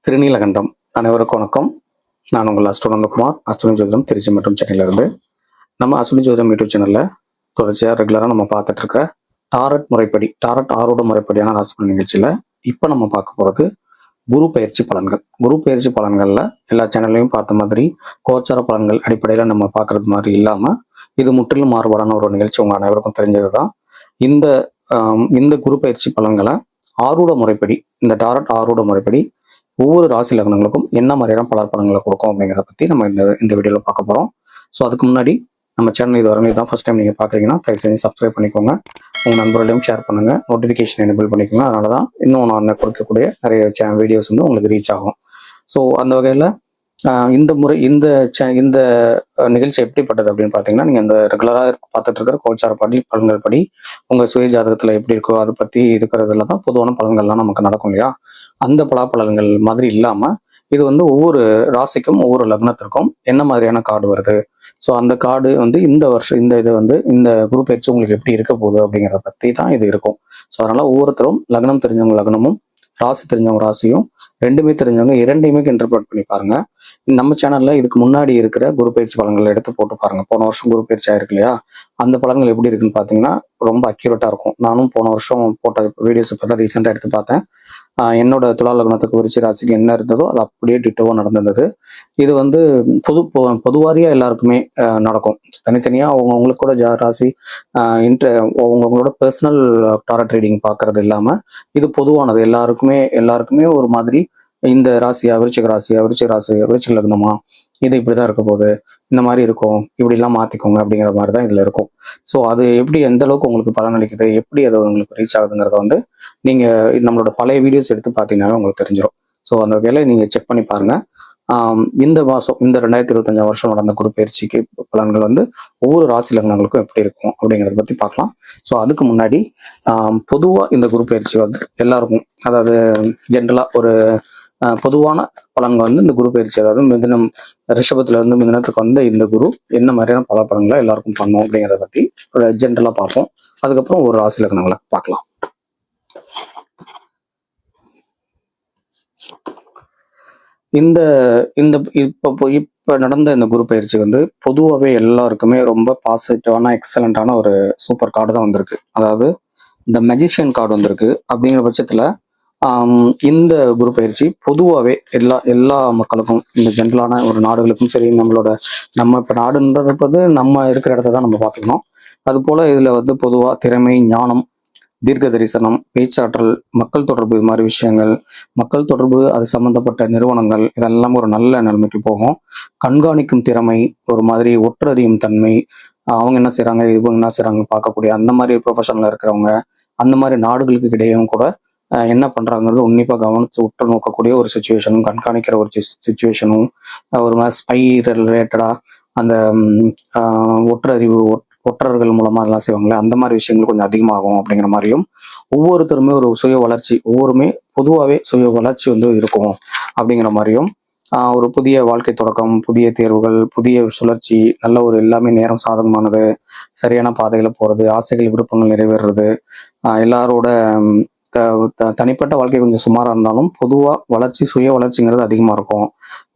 திருநீலகண்டம். அனைவருக்கும் வணக்கம். நான் உங்கள் அஸ்ட்ரோனந்தகுமார், அஸ்ட்ரோனி ஜோதிடம் திருச்சி மற்றும் சென்னையிலிருந்து. நம்ம அஸ்ட்ரோனி ஜோதிடம் யூடியூப் சேனல்ல தொடர்ச்சியாக ரெகுலராக நம்ம பார்த்துட்டு இருக்கிற டாரட் ஆரோட முறைப்படியான ராசிபலன் நிகழ்ச்சியில இப்போ நம்ம பார்க்க போறது குரு பயிற்சி பலன்கள். குரு பயிற்சி பலன்கள்ல எல்லா சேனல்லையும் பார்த்த மாதிரி கோச்சார பலன்கள் அடிப்படையில நம்ம பார்க்கறது மாதிரி இல்லாம இது முற்றிலும் மாறுபாடான ஒரு நிகழ்ச்சி. உங்க அனைவருக்கும் தெரிஞ்சதுதான். இந்த இந்த குரு பயிற்சி பலன்களை ஆரூட முறைப்படி, இந்த டாரட் ஆரூட முறைப்படி ஒவ்வொரு ராசி லக்னங்களுக்கும் என்ன மாதிரியான பலன்களை கொடுக்கும் அப்படிங்கிறத பத்தி நம்ம இந்த வீடியோல பார்க்க போறோம். ஸோ அதுக்கு முன்னாடி நம்ம சேனல் இது வரணும் தான் ஃபர்ஸ்ட் டைம் நீங்க பாக்குறீங்கன்னா தயவு செஞ்சு சப்ஸ்கிரைப் பண்ணிக்கோங்க, உங்க நண்பர்களையும் ஷேர் பண்ணுங்க, நோட்டிபிகேஷன் எனேபிள் பண்ணிக்கோங்க. அதனாலதான் இன்னும் நான் கொடுக்கக்கூடிய நிறைய வீடியோஸ் வந்து உங்களுக்கு ரீச் ஆகும். ஸோ அந்த வகையில இந்த முறை இந்த நிகழ்ச்சி எப்படிப்பட்டது அப்படின்னு பாத்தீங்கன்னா, நீங்க இந்த ரெகுலரா பார்த்துட்டு இருக்கிற கோச்சார பலன்கள் படி உங்க சுய ஜாதகத்துல எப்படி இருக்கோ அதை பத்தி இருக்கிறதுல தான் பொதுவான பலன்கள்லாம் நமக்கு நடக்கும் இல்லையா. அந்த பலாப்பலன்கள் மாதிரி இல்லாம இது வந்து ஒவ்வொரு ராசிக்கும் ஒவ்வொரு லக்னத்திற்கும் என்ன மாதிரியான கார்டு வருது, ஸோ அந்த கார்டு வந்து இந்த வருஷம் இந்த குரு பயிற்சி உங்களுக்கு எப்படி இருக்க போகுது அப்படிங்கிறத பத்தி தான் இது இருக்கும். ஸோ அதனால ஒவ்வொருத்தரும் லக்னம் தெரிஞ்சவங்க லக்னமும் ராசி தெரிஞ்சவங்க ராசியும் ரெண்டுமே தெரிஞ்சவங்க இரண்டையுமே இன்டர்பிரட் பண்ணி பாருங்க. நம்ம சேனல்ல இதுக்கு முன்னாடி இருக்கிற குரு பயிற்சி பலன்களை எடுத்து போட்டு பாருங்க. போன வருஷம் குரு பயிற்சி ஆயிருக்கு இல்லையா, அந்த பலன்கள் எப்படி இருக்குன்னு பாத்தீங்கன்னா ரொம்ப அக்யூரேட்டா இருக்கும். நானும் போன வருஷம் போட்ட வீடியோஸ் இப்போ தான் ரீசெண்டா எடுத்து பார்த்தேன். என்னோட துலா லக்னத்துக்கு விருச்சிக ராசிக்கு என்ன இருந்ததோ அது அப்படியே டிட்டோவா நடந்தது. இது வந்து பொதுவாரியா எல்லாருக்குமே நடக்கும். தனித்தனியா அவங்களுக்கு கூட ராசி அவங்களோட பர்சனல் டாரட் ரீடிங் பாக்குறது இல்லாம இது பொதுவானது. எல்லாருக்குமே ஒரு மாதிரி இந்த ராசியா விருச்சிக லக்னமா இது இப்படிதான் இருக்க போகுது, இந்த மாதிரி இருக்கும், இப்படி எல்லாம் மாத்திக்கோங்க அப்படிங்கிற மாதிரி தான் இதுல இருக்கும். ஸோ அது எப்படி எந்த அளவுக்கு உங்களுக்கு பலன் அளிக்குது, எப்படி அது உங்களுக்கு ரீச் ஆகுதுங்கிறத வந்து நீங்க நம்மளோட பழைய வீடியோஸ் எடுத்து பார்த்தீங்கன்னாவே உங்களுக்கு தெரிஞ்சிடும். ஸோ அந்த வகையில நீங்க செக் பண்ணி பாருங்க. இந்த மாசம் இந்த 2025 வருஷம் நடந்த குரு பயிற்சிக்கு பலன்கள் வந்து ஒவ்வொரு ராசி லக்னங்களுக்கும் எப்படி இருக்கும் அப்படிங்கிறத பத்தி பார்க்கலாம். ஸோ அதுக்கு முன்னாடி பொதுவா இந்த குரு பயிற்சி வந்து எல்லாருக்கும், அதாவது ஜென்ரலா ஒரு பொதுவான பலன்கள் வந்து இந்த குரு பயிற்சி, அதாவது மிதுனம் ரிஷபத்துல இருந்து மிதுனத்துக்கு வந்த இந்த குரு என்ன மாதிரியான பல பலன்களை எல்லாருக்கும் பண்ணும் அப்படிங்கிறத பத்தி ஒரு ஜென்ரலா பார்ப்போம். அதுக்கப்புறம் ஒரு ராசி லக்னங்களை பார்க்கலாம். இந்த இந்த இப்ப நடந்த இந்த குரு பயிற்சி வந்து பொதுவாகவே எல்லாருக்குமே ரொம்ப பாசிட்டிவான எக்ஸலண்டான ஒரு சூப்பர் கார்டு தான் வந்திருக்கு. அதாவது இந்த மெஜிஷியன் கார்டு வந்திருக்கு. அப்படிங்கிற பட்சத்துல இந்த குரு பயிற்சி பொதுவாகவே எல்லா மக்களுக்கும், இந்த ஜென்ரலான ஒரு நாடுகளுக்கும் சரி, நம்ம இப்ப நாடுன்றது நம்ம இருக்கிற இடத்த தான் நம்ம பார்த்துக்கணும். அது போல இதுல வந்து பொதுவா திறமை, ஞானம், தீர்க்க தரிசனம், பேச்சாற்றல், மக்கள் தொடர்பு, இது மாதிரி விஷயங்கள், மக்கள் தொடர்பு அது சம்பந்தப்பட்ட நிறுவனங்கள் இதெல்லாம் ஒரு நல்ல நிலைமைக்கு போகும். கண்காணிக்கும் திறமை, ஒரு மாதிரி ஒற்றறியும் தன்மை, அவங்க என்ன செய்யறாங்க இவங்க என்ன செய்யறாங்க பார்க்கக்கூடிய அந்த மாதிரி ப்ரொஃபஷன்ல இருக்கிறவங்க, அந்த மாதிரி நாடுகளுக்கு இடையும் கூட என்ன பண்றாங்கிறது உன்னிப்பா கவனித்து உற்று நோக்கக்கூடிய ஒரு சுச்சுவேஷனும், கண்காணிக்கிற ஒரு சுச்சுவேஷனும், ஒரு மாதிரி ஸ்பை ரிலேட்டடா அந்த ஒற்றர்கள் மூலமா அதெல்லாம் செய்வாங்களே அந்த மாதிரி விஷயங்கள் கொஞ்சம் அதிகமாகும் அப்படிங்கிற மாதிரியும், ஒவ்வொருத்தருமே ஒரு சுய வளர்ச்சி, பொதுவாகவே சுய வளர்ச்சி வந்து இருக்கும் அப்படிங்கிற மாதிரியும், ஒரு புதிய வாழ்க்கை தொடக்கம், புதிய தேர்வுகள், புதிய சுழற்சி, நல்ல ஒரு எல்லாமே நேரம் சாதகமானது, சரியான பாதையில போறது, ஆசைகள் விருப்பங்கள் நிறைவேறது, எல்லாரோட தனிப்பட்ட வாழ்க்கை கொஞ்சம் சுமாரா இருந்தாலும் பொதுவா சுய வளர்ச்சிங்கிறது அதிகமா இருக்கும்.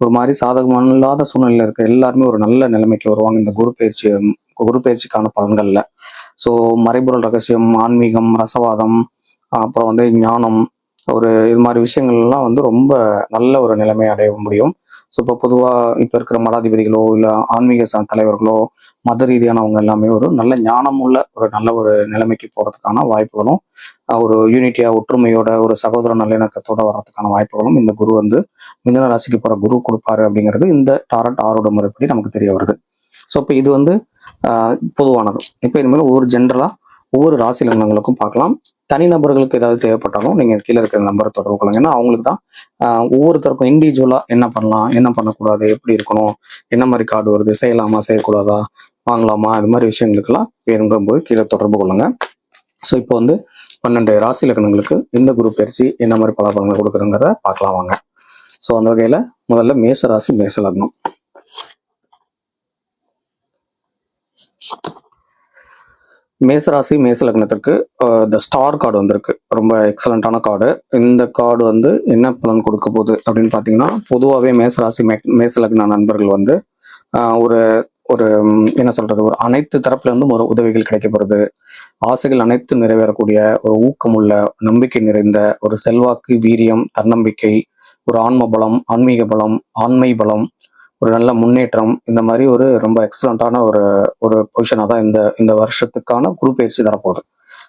ஒரு மாதிரி சாதகமான இல்லாத சூழ்நிலையில இருக்க எல்லாருமே ஒரு நல்ல நிலைமைக்கு வருவாங்க இந்த குரு பயிற்சிக்கான பலன்கள்ல. ஸோ மறைபொருள் ரகசியம், ஆன்மீகம், ரசவாதம், அப்புறம் வந்து ஞானம், இது மாதிரி விஷயங்கள்லாம் வந்து ரொம்ப நல்ல ஒரு நிலைமை அடைய முடியும். ஸோ இப்போ பொதுவாக இப்போ இருக்கிற மடாதிபதிகளோ இல்லை ஆன்மீக தலைவர்களோ மத ரீதியானவங்க எல்லாமே ஒரு நல்ல ஞானம் உள்ள ஒரு நல்ல ஒரு நிலைமைக்கு போறதுக்கான வாய்ப்புகளும், ஒரு யூனிட்டியா ஒற்றுமையோட ஒரு சகோதர நல்லிணக்கத்தோட வர்றதுக்கான வாய்ப்புகளும் இந்த குரு வந்து மிதுன ராசிக்கு போற குரு கொடுப்பாரு அப்படிங்கிறது இந்த டாரட் ஆரோட முறைப்படி நமக்கு தெரிய வருது. ஸோ இப்போ இது வந்து பொதுவானது. இப்போ இனிமேல் ஒவ்வொரு ராசி லக்னங்களுக்கும் பார்க்கலாம். தனிநபர்களுக்கு ஏதாவது தேவைப்பட்டாலும் நீங்க கீழே இருக்கிற நம்பரை தொடர்பு கொள்ளுங்க. ஏன்னா அவங்களுக்கு தான் ஒவ்வொருத்தருக்கும் இண்டிவிஜுவலா என்ன பண்ணலாம், என்ன பண்ணக்கூடாது, எப்படி இருக்கணும், என்ன மாதிரி கார்டு வருது, செய்யலாமா செய்யக்கூடாதா, வாங்கலாமா, அது மாதிரி விஷயங்களுக்கெல்லாம் வேணுங்கும்போது கீழே தொடர்பு கொள்ளுங்க. ஸோ இப்போ வந்து 12 ராசி லக்னங்களுக்கு இந்த குரு பயிற்சி என்ன மாதிரி பலாபலங்களை கொடுக்குறதுங்கிறத பார்க்கலாம் வாங்க. ஸோ அந்த வகையில முதல்ல மேச ராசி, மேச லக்னம். மேசராசி மேச லக்னத்திற்கு இந்த ஸ்டார் கார்டு வந்திருக்கு. ரொம்ப எக்ஸலண்டான கார்டு. இந்த கார்டு வந்து என்ன பலன் கொடுக்க போகுது அப்படின்னு பார்த்தீங்கன்னா, பொதுவாகவே மேசராசி மேச லக்ன நண்பர்கள் வந்து ஒரு ஒரு என்ன சொல்றது, ஒரு அனைத்து தரப்புல இருந்தும் ஒரு உதவிகள் கிடைக்கப்படுது. ஆசைகள் அனைத்து நிறைவேறக்கூடிய ஒரு ஊக்கமுள்ள, நம்பிக்கை நிறைந்த ஒரு செல்வாக்கு, வீரியம், தன்னம்பிக்கை, ஒரு ஆன்ம பலம், ஆன்மீக பலம், ஆண்மை பலம், ஒரு நல்ல முன்னேற்றம், இந்த மாதிரி ஒரு ரொம்ப எக்ஸலண்டான ஒரு ஒரு பொசிஷனாக தான் இந்த இந்த வருஷத்துக்கான குரு பயிற்சி தரப்போகுது.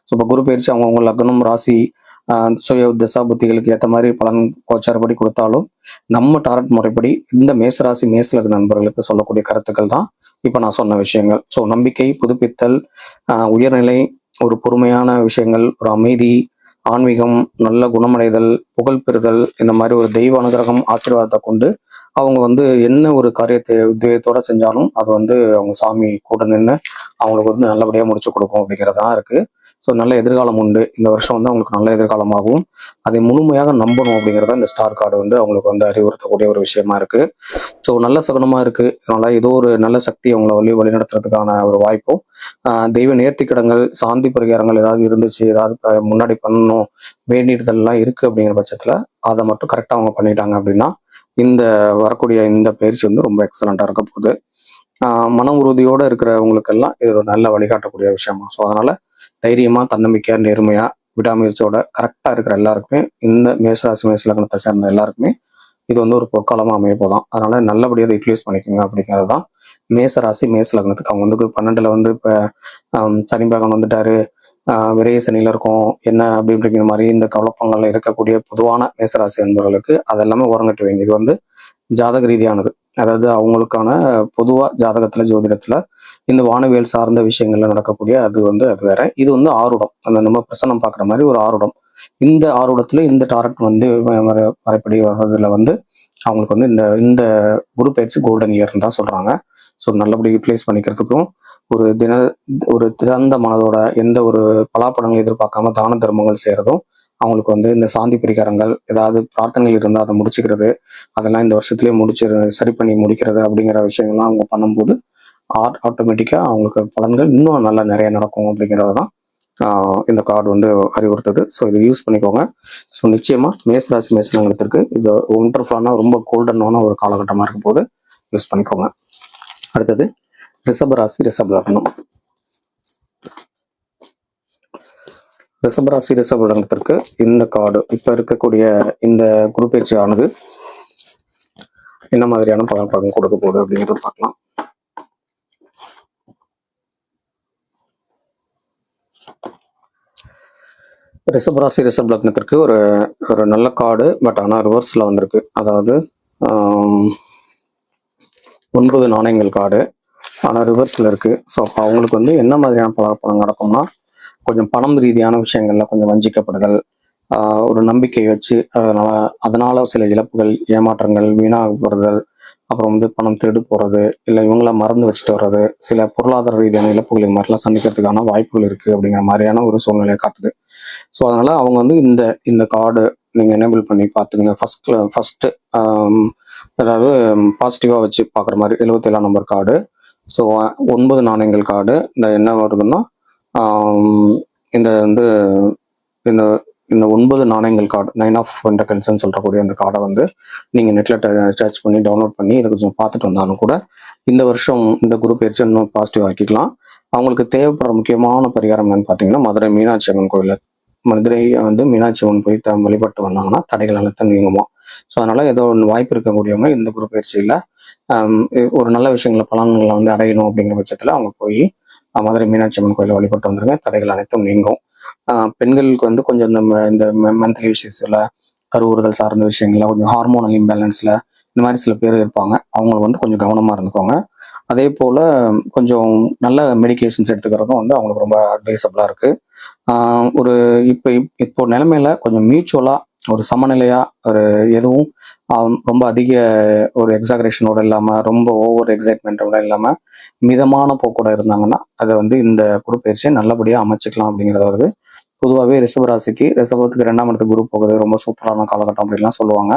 ஸோ இப்போ குரு பயிற்சி அவங்கவுங்க லக்னம், ராசி, சுய தசா புத்திகளுக்கு ஏற்ற மாதிரி பலன் கோச்சாரப்படி கொடுத்தாலும், நம்ம டாரட் முறைப்படி இந்த மேசராசி மேச லக்ன நண்பர்களுக்கு சொல்லக்கூடிய கருத்துக்கள் தான் இப்போ நான் சொன்ன விஷயங்கள். ஸோ நம்பிக்கை, புதுப்பித்தல், உயர்நிலை, ஒரு பொறுமையான விஷயங்கள், ஒரு அமைதி, ஆன்மீகம், நல்ல குணமடைதல், புகழ் பெறுதல், இந்த மாதிரி ஒரு தெய்வ அனுகிரகம், ஆசீர்வாதத்தை கொண்டு அவங்க வந்து என்ன ஒரு காரியத்தை உத்வேகத்தோட செஞ்சாலும் அது வந்து அவங்க சாமி கூட நின்று அவங்களுக்கு வந்து நல்லபடியாக முடிச்சு கொடுக்கும் அப்படிங்கிறதா இருக்கு. ஸோ நல்ல எதிர்காலம் உண்டு. இந்த வருஷம் வந்து அவங்களுக்கு நல்ல எதிர்காலமாகவும் அதை முழுமையாக நம்பணும் அப்படிங்கிறத இந்த ஸ்டார் கார்டு வந்து அவங்களுக்கு வந்து அறிவுறுத்தக்கூடிய ஒரு விஷயமா இருக்கு. ஸோ நல்ல சகுனமா இருக்கு. அதனால ஏதோ ஒரு நல்ல சக்தி அவங்கள வழிநடத்துறதுக்கான ஒரு வாய்ப்பும், தெய்வ நேர்த்திக்கடங்கள், சாந்தி பரிகாரங்கள் ஏதாவது இருந்துச்சு, ஏதாவது முன்னாடி பண்ணணும் வேண்டியதெல்லாம் இருக்கு அப்படிங்கிற பட்சத்துல அதை மட்டும் கரெக்டாக அவங்க பண்ணிட்டாங்க அப்படின்னா இந்த வரக்கூடிய இந்த பயிற்சி வந்து ரொம்ப எக்ஸலண்டா இருக்க போகுது. மன உறுதியோட இருக்கிறவங்களுக்கெல்லாம் இது ஒரு நல்ல வழிகாட்டக்கூடிய விஷயமா. ஸோ அதனால தைரியமா, தன்னம்பிக்கையா, நேர்மையா, விடாமுயற்சியோட கரெக்டா இருக்கிற எல்லாருக்குமே, இந்த மேசராசி மேச லக்னத்தை சேர்ந்த எல்லாருக்குமே இது வந்து ஒரு பொற்காலமா அமைய போதான். அதனால நல்லபடியாக அதை யூட்டிலைஸ் பண்ணிக்கோங்க அப்படிங்கிறது தான் மேசராசி மேச லக்னத்துக்கு. அவங்க வந்து 12ல வந்து இப்போ சனி பகவான் வந்துட்டாரு, விரைய சனியில இருக்கும் என்ன அப்படின்ற மாதிரி இந்த குழப்பங்கள்ல இருக்கக்கூடிய பொதுவான மேசராசி அன்பர்களுக்கு அதெல்லாமே ஓரங்கட்டி வைங்க. இது வந்து ஜாதக ரீதியானது. அதாவது அவங்களுக்கான பொதுவா ஜாதகத்துல, ஜோதிடத்துல இந்த வானவியல் சார்ந்த விஷயங்கள்ல நடக்கக்கூடிய அது வந்து அது வேற. இது வந்து ஆருடம், அந்த நம்ம பிரசனம் பார்க்குற மாதிரி ஒரு ஆருடம். இந்த ஆருடத்துல இந்த டாரட் வந்து வரைப்படி வர்றதுல வந்து அவங்களுக்கு வந்து இந்த இந்த குரு பயிற்சி கோல்டன் இயர்னு தான் சொல்றாங்க. ஸோ நல்லபடி யூட்டிலைஸ் பண்ணிக்கிறதுக்கும், ஒரு திறந்த மனதோட எந்த ஒரு பலாப்படங்களும் எதிர்பார்க்காம தான தர்மங்கள் செய்யறதும், அவங்களுக்கு வந்து இந்த சாந்தி பரிகாரங்கள், ஏதாவது பிரார்த்தனைகள் இருந்தால் அதை முடிச்சுக்கிறது, அதெல்லாம் இந்த வருஷத்துலேயே சரி பண்ணி முடிக்கிறது அப்படிங்கிற விஷயங்கள்லாம் அவங்க பண்ணும்போது ஆட்டோமேட்டிக்காக அவங்களுக்கு பலன்கள் இன்னும் நல்லா நிறைய நடக்கும் அப்படிங்கிறது தான் இந்த கார்டு வந்து அறிவுறுத்துது. ஸோ இதை யூஸ் பண்ணிக்கோங்க. ஸோ நிச்சயமா மேசராசி மேசலங்களுக்கு இது ஒண்டர்ஃபுல்லான ரொம்ப கோல்டனான ஒரு காலகட்டமாக இருக்கும் போது யூஸ் பண்ணிக்கோங்க. அடுத்தது ரிஷபராசி ரிஷப லக்னம். ரிஷபராசி ரிஷப லக்னத்திற்கு இந்த கார்டு இப்ப இருக்கக்கூடிய இந்த குரு பயிற்சி ஆனது என்ன மாதிரியான பலன் கொடுக்க போகுது அப்படிங்கிறத பார்க்கலாம். ரிஷபராசி ரிஷப லக்னத்திற்கு ஒரு ஒரு நல்ல கார்டு, பட் ஆனால் ரிவர்ஸ்ல வந்திருக்கு. அதாவது 9 நாணயங்கள் கார்டு, ஆனால் ரிவர்ஸ்ல இருக்கு. ஸோ அப்போ அவங்களுக்கு வந்து என்ன மாதிரியான பலன் நடக்கும்னா, கொஞ்சம் பணம் ரீதியான விஷயங்கள்ல கொஞ்சம் வஞ்சிக்கப்படுதல், ஒரு நம்பிக்கை வச்சு அதனால சில இழப்புகள், ஏமாற்றங்கள், வீணாகப்படுதல், அப்புறம் வந்து பணம் திருடு போறது, இல்லை இவங்கள மறந்து வச்சுட்டு வர்றது, சில பொருளாதார ரீதியான இழப்புகள் இது மாதிரிலாம் சந்திக்கிறதுக்கான வாய்ப்புகள் இருக்கு அப்படிங்கிற மாதிரியான ஒரு சூழ்நிலையை காட்டுது. ஸோ அதனால அவங்க வந்து இந்த இந்த கார்டு நீங்க எனேபிள் பண்ணி பார்த்துங்க. ஃபர்ஸ்ட் அதாவது பாசிட்டிவா வச்சு பார்க்குற மாதிரி 77 நம்பர் கார்டு. ஸோ 9 நாணயங்கள் கார்டு. இந்த என்ன வருதுன்னா, இந்த வந்து இந்த இந்த 9 நாணயங்கள் கார்டு, 9 ஆஃப் பென்டக்கிள்ஸ்ன்னு சொல்லக்கூடிய அந்த கார்டை வந்து நீங்கள் நெட்டில் சர்ச் பண்ணி டவுன்லோட் பண்ணி இதை கொஞ்சம் பார்த்துட்டு வந்தாலும் கூட இந்த வருஷம் இந்த குரு பயிற்சி இன்னும் பாசிட்டிவ் ஆக்கிக்கலாம். அவங்களுக்கு தேவைப்படுற முக்கியமான பரிகாரம் என்னன்னு பார்த்தீங்கன்னா, மதுரை மீனாட்சி அம்மன் கோயில், மதுரை வந்து மீனாட்சி அம்மன் போய் வழிபட்டு வந்தாங்கன்னா தடைகள் அனைத்தும் நீங்குமா. ஸோ அதனால ஏதோ ஒன்று வாய்ப்பு இருக்கக்கூடியவங்க இந்த குரு பயிற்சியில் ஒரு நல்ல விஷயங்களை பலன்களை வந்து அடையணும் அப்படிங்கிற பட்சத்தில் அவங்க போய் மதுரை மீனாட்சி அம்மன் கோயிலை வழிபட்டு வந்துருங்க, தடைகள் அனைத்தும் நீங்கும். பெண்களுக்கு வந்து கொஞ்சம் இந்த மந்த்லி விஷயத்துல, கருவுறுதல் சார்ந்த விஷயங்கள்ல, கொஞ்சம் ஹார்மோனல் இம்பேலன்ஸ்ல இந்த மாதிரி சில பேர் இருப்பாங்க. அவங்களுக்கு வந்து கொஞ்சம் கவனமா இருந்துக்கோங்க. அதே போல கொஞ்சம் நல்ல மெடிகேஷன்ஸ் எடுத்துக்கிறதும் வந்து அவங்களுக்கு ரொம்ப அட்வைசபிளா இருக்கு. ஒரு இப்போ நிலைமையில கொஞ்சம் மியூச்சுவலா ஒரு சமநிலையா, ஒரு எதுவும் ரொம்ப அதிக ஒரு எக்ஸாகரேஷனோட இல்லாம, ரொம்ப ஓவர் எக்ஸைட்மெண்ட்டோட இல்லாம மிதமான போக்கோட இருந்தாங்கன்னா அதை வந்து இந்த குரு பயிற்சியை நல்லபடியா அமைச்சுக்கலாம் அப்படிங்கிறது வருது. பொதுவாகவே ரிஷபராசிக்கு, ரிஷபத்துக்கு 2ஆம் இடத்துக்கு குரு போகுது, ரொம்ப சூப்பரான காலகட்டம் அப்படின்லாம் சொல்லுவாங்க.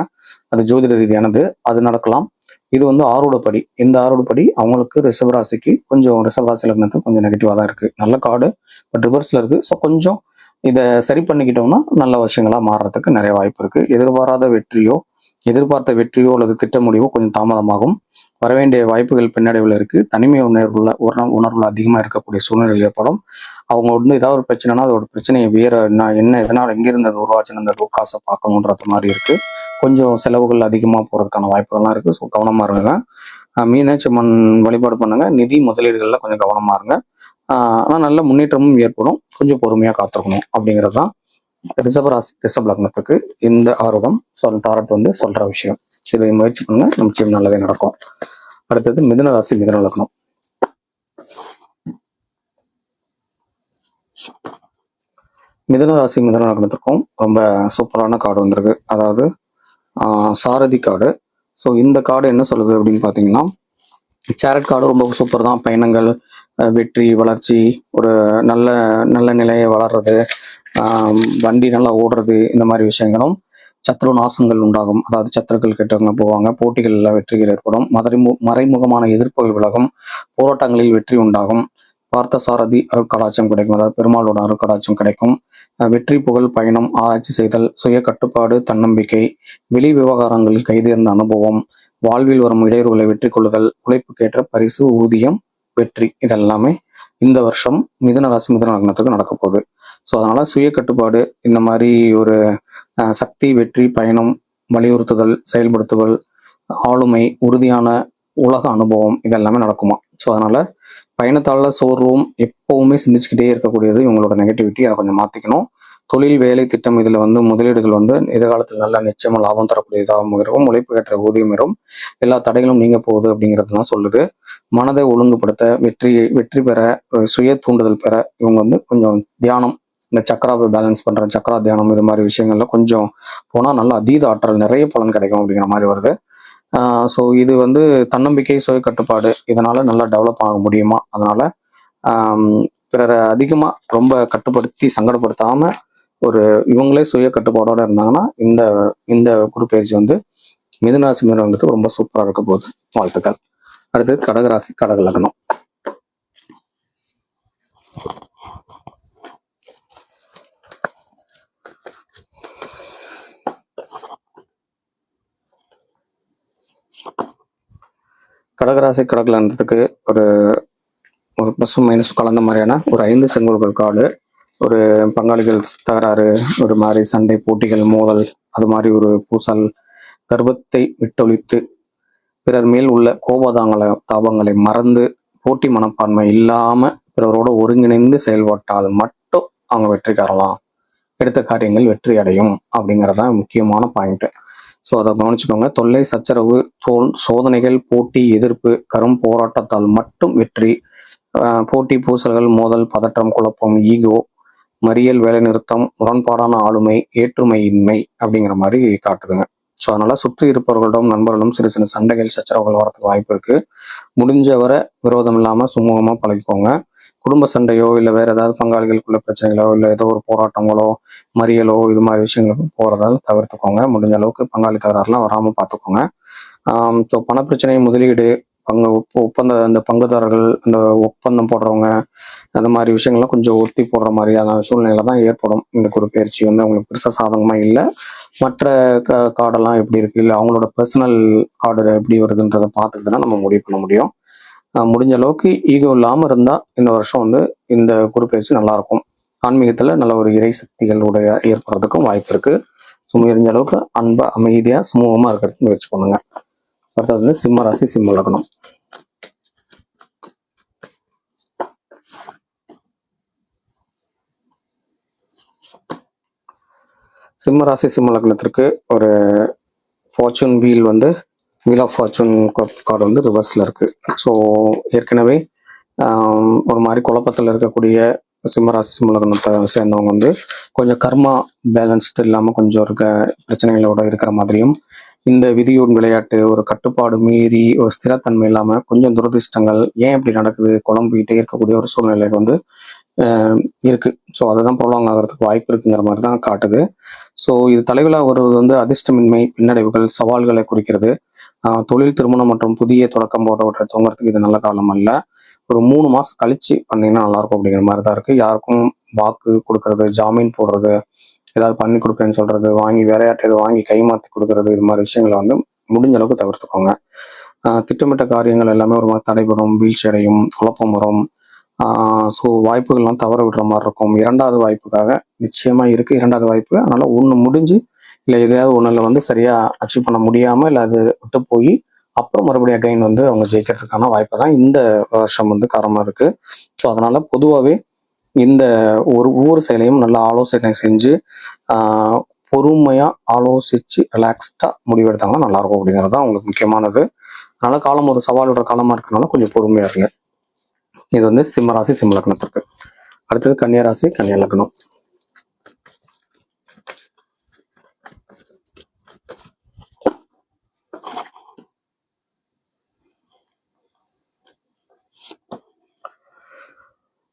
அது ஜோதிட ரீதியானது, அது நடக்கலாம். இது வந்து ஆறுடப்படி. இந்த ஆறுடப்படி அவங்களுக்கு ரிஷபராசிக்கு கொஞ்சம் ரிஷபராசி லக்னத்துக்கு கொஞ்சம் நெகட்டிவா தான் இருக்கு. நல்ல கார்டு, பட் ரிவர்ஸ்ல இருக்கு. ஸோ கொஞ்சம் இதை சரி பண்ணிக்கிட்டோம்னா நல்ல விஷயங்களா மாறுறதுக்கு நிறைய வாய்ப்பு இருக்கு. எதிர்பாராத வெற்றியோ, எதிர்பார்த்த வெற்றியோ அல்லது திட்ட முடிவோ கொஞ்சம் தாமதமாகும். வரவேண்டிய வாய்ப்புகள் பின்னடைவில் இருக்கு. தனிமை உணர்வுல அதிகமா இருக்கக்கூடிய சூழ்நிலை ஏற்படும். அவங்க வந்து ஏதாவது ஒரு பிரச்சனைனா அதோட பிரச்சனையை வேற என்ன எதனால எங்கிருந்து அது உருவாச்சுன்னு அந்த ரூட் காசை பார்க்கணுன்றது மாதிரி இருக்கு. கொஞ்சம் செலவுகள் அதிகமாக போறதுக்கான வாய்ப்புகள்லாம் இருக்கு. ஸோ கவனமா இருங்க. மீனாட்சி அம்மன் வழிபாடு பண்ணுங்க. நிதி முதலீடுகள்ல கொஞ்சம் கவனமா இருங்க. ஆனால் நல்ல முன்னேற்றமும் ஏற்படும். கொஞ்சம் பொறுமையா காத்திருக்கணும் அப்படிங்கிறது தான் ரிஷபராசி ரிஷப லக்னத்துக்கு இந்த ஆர்வம் டாரட் வந்து சொல்ற விஷயம். இதை முயற்சி பண்ணுங்க, நிச்சயம் நல்லதே நடக்கும். அடுத்தது மிதுன ராசி மிதுன லக்னம். மிதுன ராசி மிதுன லக்னத்திற்கும் ரொம்ப சூப்பரான கார்டு வந்திருக்கு. அதாவது சாரதி கார்டு. ஸோ இந்த கார்டு என்ன சொல்லுது அப்படின்னு பார்த்தீங்கன்னா, சேரட் கார்டு ரொம்ப சூப்பர் தான். பயணங்கள், வெற்றி, வளர்ச்சி, ஒரு நல்ல நல்ல நிலையை வளர்றது, வண்டி நல்லா ஓடுறது, இந்த மாதிரி விஷயங்களும். சத்ரு நாசங்கள் உண்டாகும். அதாவது சத்துருக்கள் கிட்டவங்க போவாங்க. போட்டிகளில் வெற்றிகள் ஏற்படும். மறைமுகமான எதிர்ப்புகள் விலகும். போராட்டங்களில் வெற்றி உண்டாகும். பார்த்த சாரதி அருட்கடாட்சம் கிடைக்கும். அதாவது பெருமாளோட அருட்கடாட்சம் கிடைக்கும். வெற்றி, புகழ், பயணம், ஆராய்ச்சி செய்தல், சுய கட்டுப்பாடு, தன்னம்பிக்கை, வெளி விவகாரங்களில் கைதேர்ந்த அனுபவம், வாழ்வில் வரும் இடையூறுகளை வெற்றி கொள்ளுதல், உழைப்புக்கேற்ற பரிசு, ஊதியம், வெற்றி, இதெல்லாமே இந்த வருஷம் மிதுன ராசி மிதுன லக்னத்துக்கு நடக்க போகுது. ஸோ அதனால சுய கட்டுப்பாடு, இந்த மாதிரி ஒரு சக்தி, வெற்றி, பயணம், வலியுறுத்துதல், செயல்படுத்துதல், ஆளுமை, உறுதியான உலக அனுபவம், இதெல்லாமே நடக்குமா. ஸோ அதனால பயணத்தால சோர்வும் எப்பவுமே சிந்திச்சுக்கிட்டே இருக்கக்கூடியது இவங்களோட நெகட்டிவிட்டி. அதை கொஞ்சம் மாத்திக்கணும். தொழில், வேலை, திட்டம், இதுல வந்து முதலீடுகள் வந்து எதிர்காலத்தில் நல்ல நிச்சயமா லாபம் தரக்கூடியதாகவும் இருக்கும். உழைப்பு கேட்ட ஊதியம் இருக்கும். எல்லா தடைகளும் நீங்க போகுது அப்படிங்கிறதுலாம் சொல்லுது. மனதை ஒழுங்குபடுத்த, வெற்றி பெற, சுய தூண்டுதல் பெற இவங்க வந்து கொஞ்சம் தியானம், இந்த சக்கராவை பேலன்ஸ் பண்ற சக்கரா தியானம், இது மாதிரி விஷயங்கள்ல கொஞ்சம் போனா நல்ல அதீத ஆற்றல், நிறைய பலன் கிடைக்கும் அப்படிங்கிற மாதிரி வருது. ஸோ இது வந்து தன்னம்பிக்கை, சுய கட்டுப்பாடு, இதனால நல்லா டெவலப் ஆக முடியுமா. அதனால பிறரை அதிகமா ரொம்ப கட்டுப்படுத்தி சங்கடப்படுத்தாம ஒரு இவங்களே சுய கட்டுப்பாடோட இருந்தாங்கன்னா இந்த இந்த குரு பயிற்சி வந்து மிதுனராசி மிதுனத்துக்கு ரொம்ப சூப்பரா இருக்க போகுது. வாழ்த்துக்கள். அடுத்தது கடகராசி கடக லக்னம். கடகராசி கடக லக்னத்துக்கு ஒரு ப்ளஸ் மைனஸ் கலந்த மாதிரியான ஒரு 5 செங்கோல்கள் கார்டு. ஒரு பங்காளிகள் தகராறு, ஒரு மாதிரி சண்டை, போட்டிகள், மோதல், அது மாதிரி ஒரு பூசல், கர்வத்தை விட்டொழித்து பிறர் மேல் உள்ள தாபங்களை மறந்து போட்டி மனப்பான்மை இல்லாம பிறரோட ஒருங்கிணைந்து செயல்பட்டால் மட்டும் அவங்க வெற்றி பெறலாம். எடுத்த காரியங்கள் வெற்றி அடையும் அப்படிங்கறதான் முக்கியமான பாயிண்ட். ஸோ அதை கவனிச்சுக்கோங்க. தொல்லை, சச்சரவு, சோதனைகள், போட்டி, எதிர்ப்பு, கரும் போராட்டத்தால் மட்டும் வெற்றி. போட்டி, பூசல்கள், மோதல், பதற்றம், குழப்பம், ஈகோ, மறியல், வேலை நிறுத்தம், முரண்பாடான ஆளுமை, ஏற்றுமையின்மை அப்படிங்கிற மாதிரி காட்டுதுங்க. ஸோ அதனால சுற்றி இருப்பவர்களிடம், நண்பர்களும் சிறு சிறு சண்டைகள், சச்சரவுகள் வரதுக்கு வாய்ப்பு இருக்கு. முடிஞ்சவரை விரோதம் இல்லாம சுமூகமா பழகிக்கோங்க. குடும்ப சண்டையோ இல்லை வேற ஏதாவது பங்காளிகளுக்குள்ள பிரச்சனைகளோ இல்லை ஏதோ ஒரு போராட்டங்களோ, மறியலோ, இது மாதிரி விஷயங்களுக்கு போறதால தவிர்த்துக்கோங்க. முடிஞ்ச அளவுக்கு பங்காளி தகராறுலாம் வராம பார்த்துக்கோங்க. ஸோ பணப்பிரச்சனை, முதலீடு, அந்த பங்குதாரர்கள், அந்த ஒப்பந்தம் போடுறவங்க, அந்த மாதிரி விஷயங்கள்லாம் கொஞ்சம் ஒட்டி போடுற மாதிரியான சூழ்நிலை தான் ஏற்படும். இந்த குரு பயிற்சி வந்து அவங்களுக்கு பெருசாக சாதகமா இல்லை. மற்ற கார்டெல்லாம் எப்படி இருக்கு, இல்லை அவங்களோட பர்சனல் கார்டு எப்படி வருதுன்றதை பார்த்துட்டு தான் நம்ம முடிவு பண்ண முடியும். முடிஞ்ச அளவுக்கு ஈகோ இல்லாமல் இருந்தால் இந்த வருஷம் வந்து இந்த குரு பயிற்சி நல்லா இருக்கும். ஆன்மீகத்தில் நல்ல ஒரு இறை சக்திகளுடைய ஏற்படுறதுக்கும் வாய்ப்பு இருக்கு. ஸோ முடிஞ்ச அளவுக்கு அன்பா, அமைதியாக, சுமூகமாக இருக்கிறதுக்கு முயற்சி பண்ணுங்க. அடுத்தது வந்து சிம்ம ராசி சிம்ம லக்னம். சிம்ம ராசி சிம்ம லக்னத்திற்கு ஒரு ஃபார்ச்சூன் வீல் வந்து வீல் ஆஃப் ஃபார்ச்சூன் கார்டு வந்து ரிவர்ஸ்ல இருக்கு. ஸோ ஏற்கனவே ஒரு மாதிரி குழப்பத்தில் இருக்கக்கூடிய சிம்மராசி சிம்ம லக்னத்தை சேர்ந்தவங்க வந்து கொஞ்சம் கர்மா பேலன்ஸ்டு இல்லாமல் கொஞ்சம் பிரச்சனைகளோட இருக்கிற மாதிரியும், இந்த விதியோன் விளையாட்டு, ஒரு கட்டுப்பாடு மீறி ஒரு ஸ்திரத்தன்மை இல்லாமல் கொஞ்சம் துரதிர்ஷ்டங்கள், ஏன் இப்படி நடக்குது, குழம்பிக்கிட்டே இருக்கக்கூடிய ஒரு சூழ்நிலை வந்து இருக்கு. ஸோ அதுதான் ப்ரொலாங் ஆகிறதுக்கு வாய்ப்பு இருக்குங்கிற மாதிரி தான் காட்டுது. ஸோ இது தலைவிழா வருவது வந்து அதிர்ஷ்டமின்மை, பின்னடைவுகள், சவால்களை குறிக்கிறது. தொழில், திருமணம் மற்றும் புதிய தொடக்கம் போன்றவற்றை துவங்குறதுக்கு இது நல்ல காலம் அல்ல. ஒரு 3 மாசம் கழிச்சு பண்ணீங்கன்னா நல்லா இருக்கும் அப்படிங்கிற மாதிரி தான் இருக்கு. யாருக்கும் வாக்கு கொடுக்கறது, ஜாமீன் போடுறது, ஏதாவது பண்ணி கொடுக்குறேன்னு சொல்றது, வாங்கி வேற யார்கிட்ட வாங்கி கைமாத்தி கொடுக்கறது, இது மாதிரி விஷயங்களை வந்து முடிஞ்ச அளவுக்கு தவிர்த்துக்கோங்க. திட்டமிட்ட காரியங்கள் எல்லாமே ஒரு மாதிரி தடைபடும், வீழ்ச்சி அடையும், குழப்பம் வரும். ஸோ வாய்ப்புகள்லாம் தவற விடுற மாதிரி இருக்கும். 2வது வாய்ப்புக்காக நிச்சயமா இருக்கு 2வது வாய்ப்பு. அதனால ஒன்று முடிஞ்சு இல்லை எதையாவது ஒன்றில் வந்து சரியா அச்சீவ் பண்ண முடியாம இல்லை அது விட்டு போய் அப்புறம் மறுபடியும் அகைன் வந்து அவங்க ஜெயிக்கிறதுக்கான வாய்ப்பு தான் இந்த வருஷம் வந்து காரணமா இருக்கு. ஸோ அதனால பொதுவாகவே இந்த ஒவ்வொரு செயலையும் நல்லா ஆலோசனை செஞ்சு பொறுமையா ஆலோசிச்சு ரிலாக்ஸ்டா முடிவெடுத்தாங்கன்னா நல்லா இருக்கும் அப்படிங்கிறது தான் உங்களுக்கு முக்கியமானது. அதனால காலம் ஒரு சவாலோட காலமா இருக்கனால கொஞ்சம் பொறுமையா இருங்க. இது வந்து சிம்ம ராசி சிம்ம லக்னத்திற்கு. அடுத்தது கன்னியா ராசி கன்னியா லக்னம்.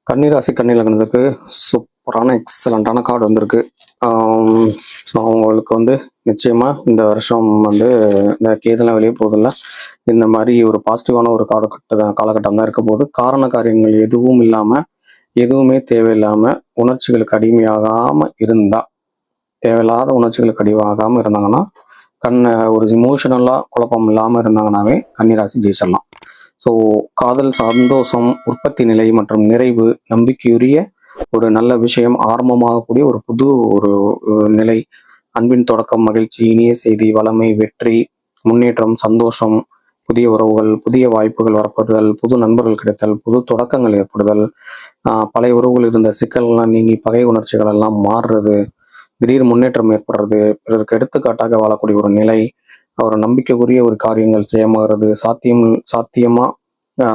கன்னிராசி கன்னி லக்னத்துக்கு சூப்பரான எக்ஸலண்டான கார்டு வந்திருக்கு. ஸோ அவங்களுக்கு வந்து நிச்சயமா இந்த வருஷம் வந்து இந்த கேதெல்லாம் வெளியே போதில்ல, இந்த மாதிரி ஒரு பாசிட்டிவான ஒரு காலகட்டம் தான் இருக்க போது. காரண காரியங்கள் எதுவும் இல்லாம எதுவுமே தேவையில்லாம உணர்ச்சிகளுக்கு அடிமையாகாம இருந்தா, தேவையில்லாத உணர்ச்சிகளுக்கு அடிமையாகாம இருந்தாங்கன்னா, ஒரு இமோஷனலா குழப்பம் இல்லாம இருந்தாங்கன்னாவே கன்னிராசி ஜெயிச்சிடலாம். ஸோ காதல், சந்தோஷம், உற்பத்தி நிலை மற்றும் நிறைவு, நம்பிக்கையுரிய ஒரு நல்ல விஷயம், ஆரம்பமாகக்கூடிய ஒரு புது ஒரு நிலை, அன்பின் தொடக்கம், மகிழ்ச்சி, இனிய செய்தி, வளமை, வெற்றி, முன்னேற்றம், சந்தோஷம், புதிய உறவுகள், புதிய வாய்ப்புகள் வரப்படுதல், புது நண்பர்கள் கிடைத்தல், புது தொடக்கங்கள் ஏற்படுதல், பழைய உறவுகள் இருந்த சிக்கல்லாம் நீங்கி பகை உணர்ச்சிகள் எல்லாம் மாறுறது, திடீர் முன்னேற்றம் ஏற்படுறது, பிறருக்கு எடுத்துக்காட்டாக வாழக்கூடிய ஒரு நிலை, ஒரு நம்பிக்கைக்குரிய ஒரு காரியங்கள் செய்யமாகிறது, சாத்தியமா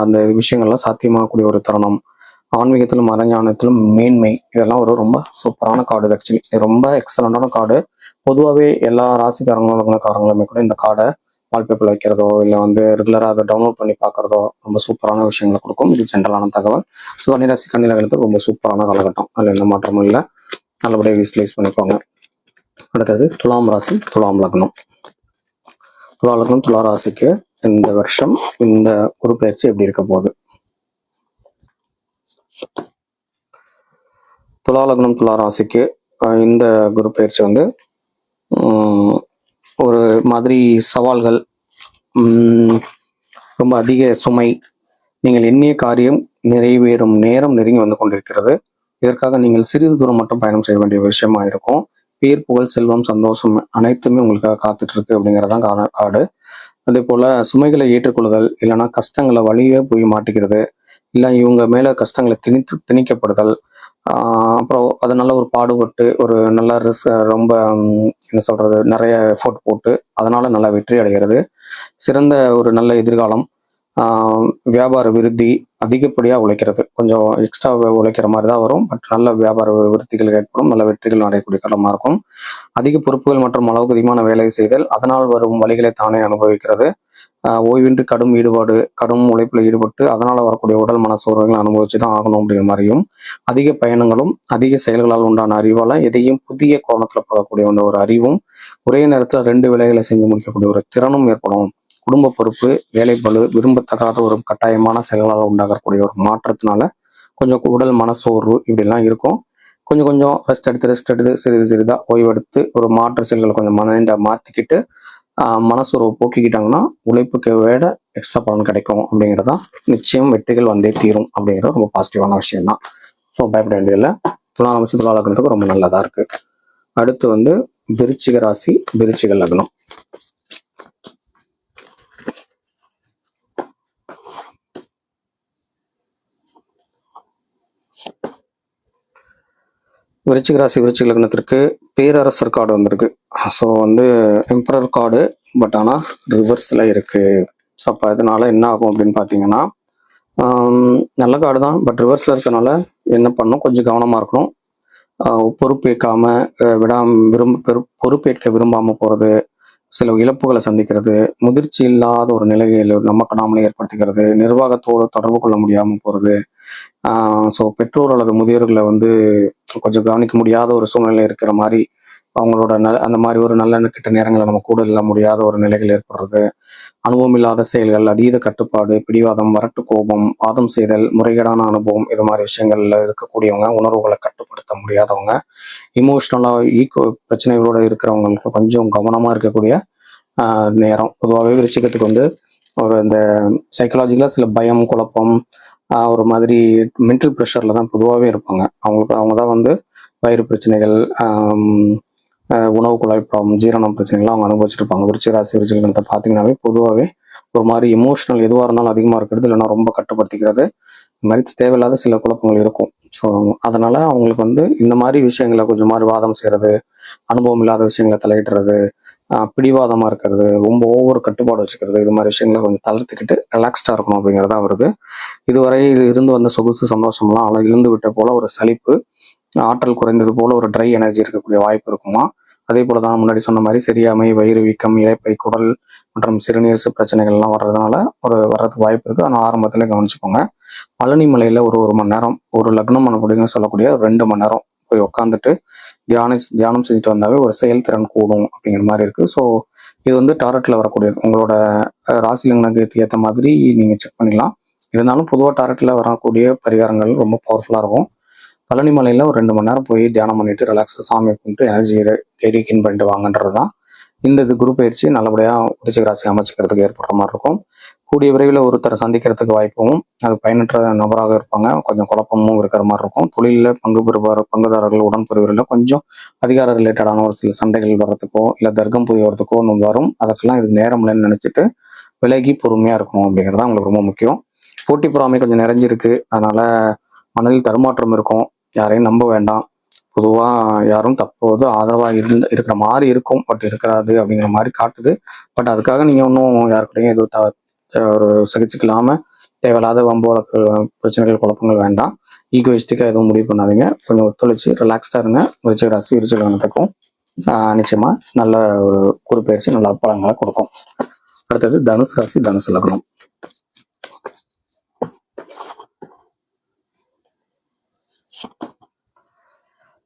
அந்த விஷயங்கள்லாம் சாத்தியமாகக்கூடிய ஒரு தருணம், ஆன்மீகத்திலும் மறைஞானத்திலும் மேன்மை, இதெல்லாம் ஒரு ரொம்ப சூப்பரான கார்டு. ஆக்சுவலி ரொம்ப எக்ஸலண்டான கார்டு. பொதுவாகவே எல்லா ராசிக்காரங்களுமே கூட இந்த கார்டை வால்பேப்பர் வைக்கிறதோ இல்லை வந்து ரெகுலராக அதை டவுன்லோட் பண்ணி பார்க்கறதோ ரொம்ப சூப்பரான விஷயங்களை கொடுக்கும். இது ஜென்ரலான தகவல். ஸோ கன்னிராசி கன்னி லக்னத்துக்கு ரொம்ப சூப்பரான காலகட்டம், அதில் எந்த மாற்றமும் இல்லை. நல்லபடியாக விஸ்லைஸ் பண்ணிக்கோங்க. அடுத்தது துலாம் ராசி துலாம் லக்னம். துலா லக்னம் துலா ராசிக்கு இந்த வருஷம் இந்த குரு பயிற்சி எப்படி இருக்க போகுது? துலா லக்னம் துலா ராசிக்கு இந்த குரு பயிற்சி வந்து ஒரு மாதிரி சவால்கள், ரொம்ப அதிக சுமை, நீங்கள் எண்ணிய காரியம் நிறைவேறும் நேரம் நெருங்கி வந்து கொண்டிருக்கிறது. இதற்காக நீங்கள் சிறிது தூரம் மட்டும் பயணம் செய்ய வேண்டிய விஷயமா இருக்கும். பேர், புகழ், செல்வம், சந்தோஷம் அனைத்துமே உங்களுக்காக காத்துட்டு இருக்கு அப்படிங்கிறதான் காடு. அதே போல சுமைகளை ஏற்றுக்கொள்ளுதல், இல்லைன்னா கஷ்டங்களை வழியே போய் மாட்டிக்கிறது, இல்லை இவங்க மேல கஷ்டங்களை திணிக்கப்படுதல், அப்புறம் அதனால ஒரு பாடுபட்டு ஒரு நல்ல ரொம்ப என்ன சொல்றது நிறைய எஃபோர்ட் போட்டு அதனால நல்லா வெற்றி அடைகிறது, சிறந்த ஒரு நல்ல எதிர்காலம், வியாபார விருத்தி, அதிகப்படியாக உழைக்கிறது, கொஞ்சம் எக்ஸ்ட்ரா உழைக்கிற மாதிரி தான் வரும். பட் நல்ல வியாபார விருத்திகள் ஏற்படும், நல்ல வெற்றிகள் அடையக்கூடிய காலமாக இருக்கும். அதிக பொறுப்புகள் மற்றும் அளவுக்கு அதிகமான வேலை செய்தல், அதனால் வரும் வழிகளை தானே அனுபவிக்கிறது. ஓய்வின்றி கடும் ஈடுபாடு, கடும் உழைப்பில் ஈடுபட்டு அதனால வரக்கூடிய உடல் மன சோர்வுகளை அனுபவிச்சு தான் ஆகணும் அப்படிங்கிற மாதிரியும், அதிக பயணங்களும் அதிக செயல்களால் உண்டான அறிவால எதையும் புதிய கோணத்துல போகக்கூடிய ஒரு அறிவும், ஒரே நேரத்தில் 2 வேலைகளை செஞ்சு முடிக்கக்கூடிய ஒரு திறனும் ஏற்படும். குடும்ப பொறுப்பு, வேலை பளு, விரும்பத்தகாத ஒரு கட்டாயமான செயல்களால் உண்டாகக்கூடிய ஒரு மாற்றத்தினால கொஞ்சம் உடல் மன சோர்வு இப்படிலாம் இருக்கும். கொஞ்சம் ரெஸ்ட் எடுத்து சிறிதா ஓய்வெடுத்து ஒரு மாற்று செயல்களை கொஞ்சம் மைண்டை மாத்திக்கிட்டு மனசோர்வை போக்கிக்கிட்டாங்கன்னா உழைப்புக்கு விட எக்ஸ்ட்ரா பலன் கிடைக்கும் அப்படிங்கிறதா நிச்சயம் வெற்றிகள் வந்தே தீரும் அப்படிங்கிறது ரொம்ப பாசிட்டிவான விஷயம் தான். ஸோ பயப்பட வேண்டியதில்லை. துலா ராசி துலா லக்னத்துக்கு ரொம்ப நல்லதா இருக்கு. அடுத்து வந்து விருச்சிக ராசி விருச்சிக லக்னம். விருச்சிக ராசி விருச்சிக லக்னத்திற்கு பேரரசர் கார்டு வந்திருக்கு. ஸோ வந்து எம்பரர் கார்டு, பட் ஆனால் ரிவர்ஸில் இருக்கு. ஸோ அப்போ அதனால என்ன ஆகும் அப்படின்னு பார்த்தீங்கன்னா, நல்ல கார்டு தான், பட் ரிவர்ஸில் இருக்கனால என்ன பண்ணணும், கொஞ்சம் கவனமாக இருக்கணும். பொறுப்பேற்காம பொறுப்பேற்க விரும்பாமல் போகிறது, சில இழப்புகளை சந்திக்கிறது, முதிர்ச்சி இல்லாத ஒரு நிலையில் நமக்கு நாமளே ஏற்படுத்திக்கிறது, நிர்வாகத்தோடு தொடர்பு கொள்ள முடியாமல் போகிறது, ஸோ பெற்றோர் அல்லது முதியோர்களை வந்து கொஞ்சம் கவனிக்க முடியாத ஒரு சூழ்நிலை இருக்கிற மாதிரி அவங்களோட அந்த மாதிரி ஒரு நல்ல கெட்ட நேரங்களை நம்ம கூட இல்ல முடியாத ஒரு நிலைகள் ஏற்படுறது, அனுபவம் இல்லாத செயல்கள், அதீத கட்டுப்பாடு, பிடிவாதம், வரட்டு கோபம், வாதம் செய்தல், முறைகேடான அனுபவம், இது மாதிரி விஷயங்கள்ல இருக்கக்கூடியவங்க, உணர்வுகளை கட்டுப்படுத்த முடியாதவங்க, இமோஷனலா ஈகோ பிரச்சனைகளோட இருக்கிறவங்களுக்கு கொஞ்சம் கவனமா இருக்கக்கூடிய நேரம். பொதுவாகவே விருச்சிகத்துக்கு வந்து ஒரு இந்த சைக்கலாஜிக்கலா சில பயம், குழப்பம், ஒரு மாதிரி மென்டல் ப்ரெஷர்ல தான் பொதுவாகவே இருப்பாங்க. அவங்க தான் வந்து வயிறு பிரச்சனைகள், உணவு குழாய் ப்ராப்ளம், ஜீரணம் பிரச்சனைகள்லாம் அவங்க அனுபவிச்சிருப்பாங்க. விருச்சிக ராசி விருச்சிகத்தை பார்த்தீங்கன்னாவே பொதுவாகவே ஒரு மாதிரி இமோஷனல் எதுவாக இருந்தாலும் அதிகமாக இருக்கிறது, இல்லைன்னா ரொம்ப கட்டுப்படுத்திக்கிறது, இந்த மாதிரி தேவையில்லாத சில குழப்பங்கள் இருக்கும். ஸோ அதனால அவங்களுக்கு வந்து இந்த மாதிரி விஷயங்களை கொஞ்சம் மாதிரி வாதம் செய்யறது, அனுபவம் இல்லாத விஷயங்களை தலையிடுறது, பிடிவாதமா இருக்கிறது, ரொம்ப ஓவர் கட்டுப்பாடு வச்சுக்கிறது, இது மாதிரி விஷயங்களை கொஞ்சம் தளர்த்துக்கிட்டு ரிலாக்ஸ்டா இருக்கணும் அப்படிங்கிறதா வருது. இதுவரை இருந்து வந்த சொகுசு சந்தோஷம்லாம் இழந்து விட்ட போல ஒரு சலிப்பு, ஆற்றல் குறைந்தது போல ஒரு ட்ரை எனர்ஜி இருக்கக்கூடிய வாய்ப்பு இருக்குமா. அதே போலதான் முன்னாடி சொன்ன மாதிரி சரியாமை, வயிறு வீக்கம், இரைப்பை, குடல் மற்றும் சிறுநீர் பிரச்சனைகள்லாம் வர்றதுனால வர்றதுக்கு வாய்ப்பு இருக்கு. ஆனால் ஆரம்பத்துல கவனிச்சுக்கோங்க. பழனி மலையில ஒரு மணி நேரம், ஒரு லக்னம் அப்படின்னு சொல்லக்கூடிய 2 மணி நேரம் போய் உட்காந்துட்டு தியானம் செஞ்சுட்டு வந்தாவே ஒரு செயல்திறன் கூடும் அப்படிங்கிற மாதிரி இருக்கு. ஸோ இது வந்து டாரட்ல வரக்கூடியது. உங்களோட ராசி லக்னத்துக்கு ஏற்ற மாதிரி நீங்க செக் பண்ணிக்கலாம். இருந்தாலும் பொதுவாக டாரட்ல வரக்கூடிய பரிகாரங்கள் ரொம்ப பவர்ஃபுல்லா இருக்கும். பழனி மலையில ஒரு 2 மணி நேரம் போய் தியானம் பண்ணிட்டு ரிலாக்ஸா சாமி கும்பிட்டு எனர்ஜி ரீகெயின் பண்ணிட்டு வாங்கன்றது தான். இந்த குரு பயிற்சி நல்லபடியா விருச்சிக ராசி அமைச்சுக்கிறதுக்கு ஏற்படுற மாதிரி இருக்கும். கூடிய விரைவில் ஒருத்தரை சந்திக்கிறதுக்கு வாய்ப்பும், அது பயனற்ற நபராக இருப்பாங்க, கொஞ்சம் குழப்பமும் இருக்கிற மாதிரி இருக்கும். தொழிலில் பங்குதாரர்கள் உடன்புரிவரில் கொஞ்சம் அதிகார ரிலேட்டடான ஒரு சில சண்டைகள் வர்றதுக்கோ இல்லை தர்க்கம் புரிய வரதுக்கோ ஒன்று வரும். அதற்கெல்லாம் இதுக்கு நேரம் இல்லைன்னு நினைச்சிட்டு விலகி பொறுமையா இருக்கணும் அப்படிங்கிறது உங்களுக்கு ரொம்ப முக்கியம். போட்டி பொறாமை கொஞ்சம் நிறைஞ்சிருக்கு, அதனால மனதில் தடுமாற்றம் இருக்கும். யாரையும் நம்ப வேண்டாம். பொதுவா யாரும் தற்போது ஆதரவா இருக்கிற மாதிரி இருக்கும், பட் இருக்காது அப்படிங்கிற மாதிரி காட்டுது. பட் அதுக்காக நீங்க ஒன்றும் யாருக்கிட்டையும் எதுவும் ஒரு சகிச்சுக்கலாம தேவையில்லாத வம்பு வழக்கு பிரச்சனைகள் குழப்பங்கள் வேண்டாம். ஈகோயிஸ்டிக்கா எதுவும் முடிவு பண்ணாதீங்க. கொஞ்சம் ஒத்துழைச்சு ரிலாக்ஸ்டா இருங்க. விருச்சிக ராசி விருச்சிக லக்னத்துக்கும் நிச்சயமா நல்ல ஒரு குறிப்பெயர்ச்சி நல்ல பலன்களை கொடுக்கும். அடுத்தது தனுசு ராசி தனுசு லக்னம்.